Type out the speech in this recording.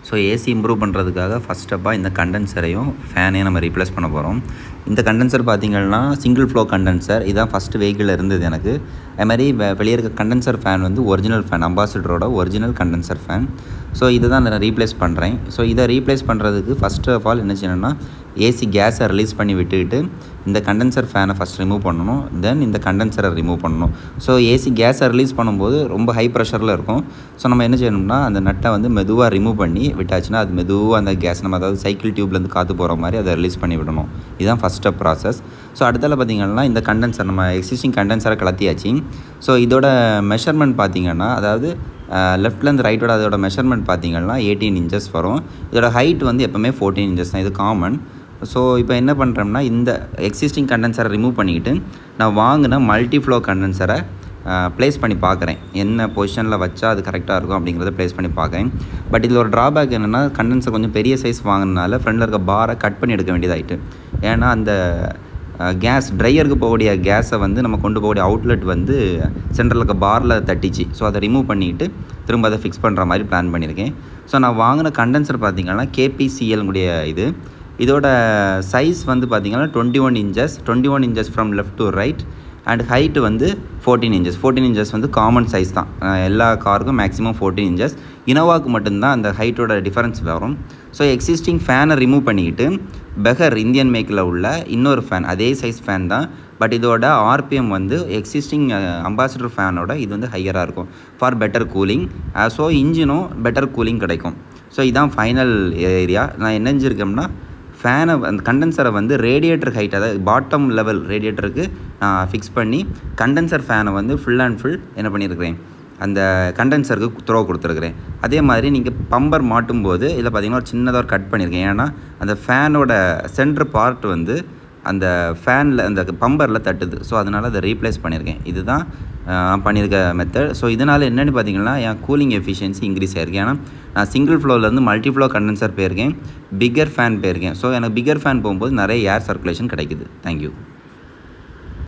So AC improve பண்ணுறதுக்காக first ஸ்டெப்பாக இந்த கண்டென்சரையும் ஃபேனையும் நம்ம ரீப்ளேஸ் பண்ண போகிறோம். இந்த கண்டென்சர் பார்த்திங்கன்னா சிங்கிள் ஃப்ளோ கண்டென்சர். இதுதான் ஃபஸ்ட்டு வெஹிக்கிளில் இருந்தது எனக்கு. அது மாதிரி வெளியே இருக்க கண்டென்சர் ஃபேன் வந்து ஒரிஜினல் ஃபேன், அம்பாசிடரோட ஒரிஜினல் கண்டென்சர் ஃபேன். ஸோ இதை தான் நான் ரீப்ளேஸ் பண்ணுறேன். ஸோ இதை ரீப்ளேஸ் பண்ணுறதுக்கு ஃபஸ்ட் ஆஃப் ஆல் என்ன செய்யணும்னா ஏசி கேஸை ரிலீஸ் பண்ணி விட்டுக்கிட்டு இந்த கண்டென்சர் ஃபேனை ஃபஸ்ட் ரிமூவ் பண்ணணும். தென் இந்த கண்டென்சரை ரிமூவ் பண்ணணும். ஸோ ஏசி கேஸை ரிலீஸ் பண்ணும்போது ரொம்ப ஹை ப்ரெஷரில் இருக்கும். ஸோ நம்ம என்ன செய்யணும்னா அந்த நட்டை வந்து மெதுவாக ரிமூவ் பண்ணி விட்டாச்சுன்னா அது மெதுவாக அந்த கேஸ் நம்ம அதாவது சைக்கிள் டியூப்லேருந்து காற்று போகிற மாதிரி அதை ரிலீஸ் பண்ணி விடணும். இதுதான் ஃபஸ்ட் ஸ்டெப் ப்ராசஸ். ஸோ அடுத்தால பார்த்திங்கன்னா இந்த கண்டென்சர் நம்ம எக்ஸிஸ்டிங் கண்டென்சரை கலத்தியாச்சு. ஸோ இதோட மெஷர்மெண்ட் பார்த்திங்கன்னா அதாவது லெஃப்ட்லேருந்து ரைட்டோட அதோட மெஷர்மெண்ட் பார்த்திங்கன்னா 18 இன்ச்சஸ் வரும். இதோட ஹைட் வந்து எப்போவுமே 14 இன்ச்சஸ் தான். இது காமன். ஸோ இப்போ என்ன பண்ணுறோம்னா இந்த எக்ஸிஸ்டிங் கண்டென்சரை ரிமூவ் பண்ணிக்கிட்டு நான் வாங்கின மல்டி ஃப்ளோ கண்டென்சரை ப்ளேஸ் பண்ணி பார்க்குறேன். என்ன பொசிஷனில் வச்சா அது கரெக்டாக இருக்கும் அப்படிங்கிறத ப்ளேஸ் பண்ணி பார்க்குறேன். பட் இதில் ஒரு ட்ராபேக் என்னென்னா கண்டென்சர் கொஞ்சம் பெரிய சைஸ் வாங்கினால ஃப்ரண்டில் இருக்க பாரை கட் பண்ணி எடுக்க வேண்டியதாகிட்டு. ஏன்னா அந்த கேஸ் ட்ரையருக்கு போகக்கூடிய கேஸை வந்து நம்ம கொண்டு போகக்கூடிய அவுட்லெட் வந்து சென்டரில் இருக்க பாரில் தட்டிச்சு. ஸோ அதை ரிமூவ் பண்ணிவிட்டு திரும்ப அதை ஃபிக்ஸ் பண்ணுற மாதிரி பிளான் பண்ணியிருக்கேன். ஸோ நான் வாங்கின கண்டென்சர் பார்த்திங்கன்னா KPCL இது. இதோட சைஸ் வந்து பார்த்திங்கன்னா 21 inches from left to right and height வந்து 14 இன்ச்சஸ். 14 இன்ச்சஸ் வந்து காமன் சைஸ் தான். எல்லா காருக்கும் மேக்ஸிமம் 14 இன்ச்சஸ். இனோவாவுக்கு மட்டும்தான் அந்த ஹைட்டோட டிஃபரன்ஸ் வரும். ஸோ எக்ஸிஸ்டிங் ஃபேனை ரிமூவ் பண்ணிக்கிட்டு பெஹர் இந்தியன் மேக்கில் உள்ள இன்னொரு ஃபேன், அதே சைஸ் ஃபேன் தான். பட் இதோட RPM வந்து எக்ஸிஸ்டிங் அம்பாசிடர் ஃபேனோட இது வந்து ஹையராக இருக்கும் ஃபார் பெட்டர் கூலிங். ஸோ இன்ஜினும் பெட்டர் கூலிங் கிடைக்கும். ஸோ இதுதான் ஃபைனல் ஏரியா. நான் என்ன செஞ்சுருக்கேன்னா ஃபேனை அந்த கண்டென்சரை வந்து ரேடியேட்டர் ஹைட் அதாவது பாட்டம் லெவல் ரேடியேட்டருக்கு நான் ஃபிக்ஸ் பண்ணி கண்டென்சர் ஃபேனை வந்து ஃபுல் அண்ட் ஃபுல் என்ன பண்ணியிருக்கிறேன் அந்த கண்டென்சருக்கு த்ரோ கொடுத்துருக்குறேன். அதே மாதிரி நீங்கள் பம்பர் மாட்டும்போது இதில் பார்த்திங்கன்னா ஒரு சின்னதாக ஒரு கட் பண்ணியிருக்கேன். ஏன்னா அந்த ஃபேனோட சென்ட்ரு பார்ட் வந்து அந்த ஃபேனில் அந்த பம்பரில் தட்டுது. ஸோ அதனால் அதை ரீப்ளேஸ் பண்ணியிருக்கேன். இதுதான் பண்ணியிருக்க மெத்தட். ஸோ இதனால் என்னென்னு பார்த்தீங்கன்னா என் கூலிங் எஃபிஷியன்சி இன்க்ரீஸ் ஆகிருக்கு. ஏன்னா நான் சிங்கிள் ஃப்ளோலேருந்து மல்டி ஃப்ளோ கண்டென்சர் போயிருக்கேன், பிக்கர் ஃபேன் போயிருக்கேன். ஸோ எனக்கு பிக்கர் ஃபேன் போகும்போது நிறைய ஏர் சர்க்குலேஷன் கிடைக்குது. தேங்க்யூ.